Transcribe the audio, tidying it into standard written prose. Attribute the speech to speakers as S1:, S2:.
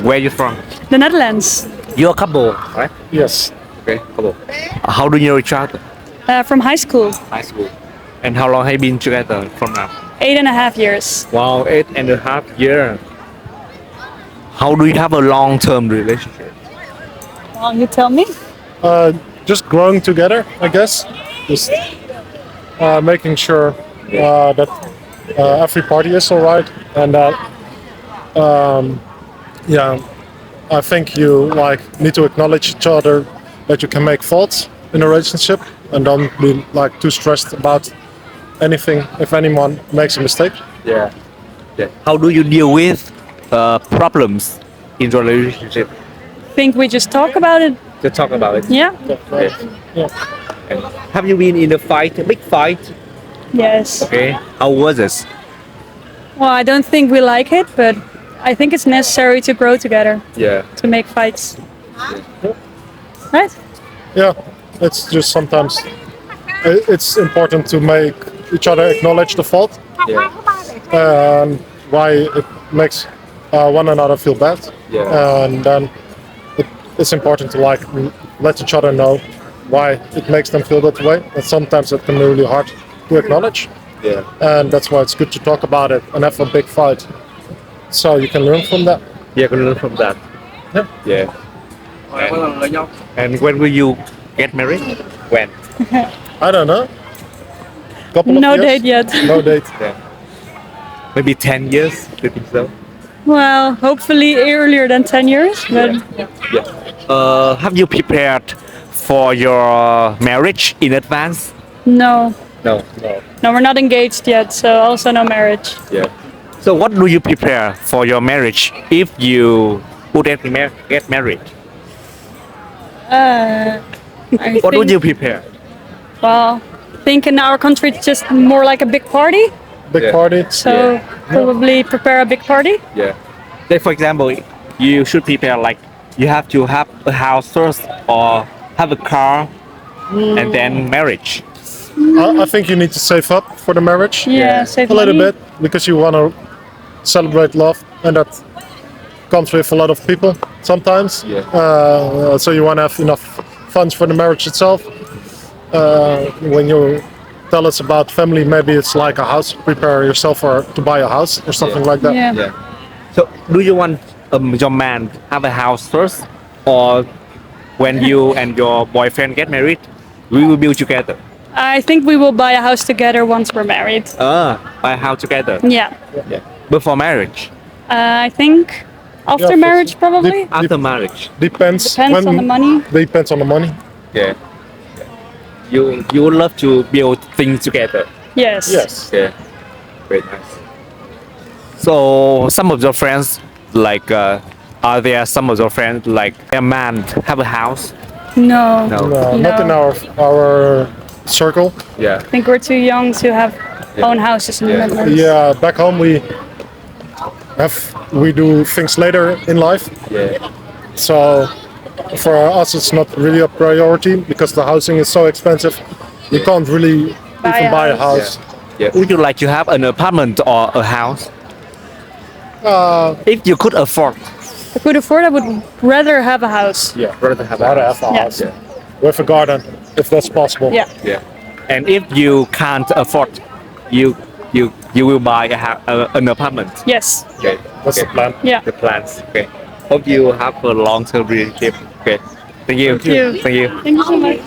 S1: Where you from?
S2: The Netherlands.
S1: You're a couple, right?
S3: Yes.
S1: Okay, couple. How do you know each other?
S2: From high school.
S1: High school. And how long have you been together from now?
S2: 8.5 years.
S1: Wow, 8.5 years. How do you have a long-term relationship?
S2: Well, you tell me.
S3: Just growing together, I guess. Just making sure that every party is all right, and that yeah, I think you like need to acknowledge each other that you can make faults in a relationship, and don't be like too stressed about anything if anyone makes a mistake.
S1: Yeah. How do you deal with problems in your relationship?
S2: Think we just talk about it.
S1: To talk about it.
S2: Yeah.
S3: Yeah.
S1: And have you been in a fight, a big fight?
S2: Yes.
S1: Okay. How was it?
S2: Well, I don't think we like it, but I think it's necessary to grow together,
S1: Yeah.
S2: to make fights. Right?
S3: Yeah, it's just sometimes it's important to make each other acknowledge the fault
S1: Yeah.
S3: and why it makes one another feel bad.
S1: Yeah.
S3: And then it's important to like let each other know why it makes them feel that way. And sometimes it can be really hard to acknowledge.
S1: Yeah.
S3: And that's why it's good to talk about it and have a big fight, so you can learn from that.
S1: You can learn from that.
S3: Yeah.
S1: Yeah. And when will you get married? When?
S3: I don't know. Couple of
S2: No
S3: years?
S2: date yet.
S3: No date.
S1: Yeah. Maybe 10 years. Do you think so?
S2: Well, hopefully earlier than 10 years, but
S1: Yeah. Have you prepared for your marriage in advance?
S2: no.
S1: No.
S2: No, we're not engaged yet, so also no marriage.
S1: Yeah. So what do you prepare for your marriage if you wouldn't get married?
S2: I
S1: What would
S2: think-
S1: you prepare?
S2: Well, I think in our country it's just more like a big party,
S3: Big
S1: Yeah.
S3: party.
S2: so
S1: Yeah.
S2: probably prepare a big party.
S1: Yeah. Like for example, you should prepare like you have to have a house first or have a car and then marriage.
S3: I think you need to save up for the marriage.
S2: Yeah, save
S3: A little
S2: money.
S3: bit, because you want to celebrate love, and that comes with a lot of people sometimes.
S1: Yeah.
S3: So you want to have enough funds for the marriage itself. When you tell us about family, maybe it's like a house. Prepare yourself to buy a house or something like that.
S2: Yeah.
S1: Yeah. So do you want your man have a house first, or when you and your boyfriend get married, we will build together?
S2: I think we will buy a house together once we're married.
S1: Buy a house together.
S2: Yeah.
S1: Yeah. Before marriage.
S2: I think after
S3: Yeah,
S2: marriage probably.
S1: After marriage.
S3: Depends.
S2: Depends on the money.
S3: Depends on the money.
S1: Yeah. You would love to build things together.
S2: Yes.
S3: Yes.
S1: Yeah. Very nice. So some of your friends like are there some of your friends like their man have a house?
S2: No.
S1: No.
S3: No, not in
S2: No.
S3: our circle.
S1: Yeah.
S2: I think we're too young to have own houses in the
S1: Yeah.
S2: Netherlands.
S3: Yeah, back home we do things later in life.
S1: Yeah.
S3: So for us, it's not really a priority because the housing is so expensive. You can't really
S2: Buy
S3: even
S2: a
S3: buy a
S2: house.
S3: house.
S1: Yeah. Would you like to have an apartment or a house? If you could afford.
S2: If I could afford, I would rather have a house.
S3: Yeah,
S1: Rather have
S3: rather
S1: a
S3: have a
S2: Yeah.
S3: house
S1: Yeah.
S3: with a garden, if that's possible.
S2: Yeah.
S1: Yeah. And if you can't afford, you will buy an apartment.
S2: Yes.
S1: Okay.
S3: That's the plan.
S2: Yeah.
S1: The plans. Okay. Hope you have a long-term relationship. Okay. Thank you.
S2: you.
S1: Thank you.
S2: Thank you so much.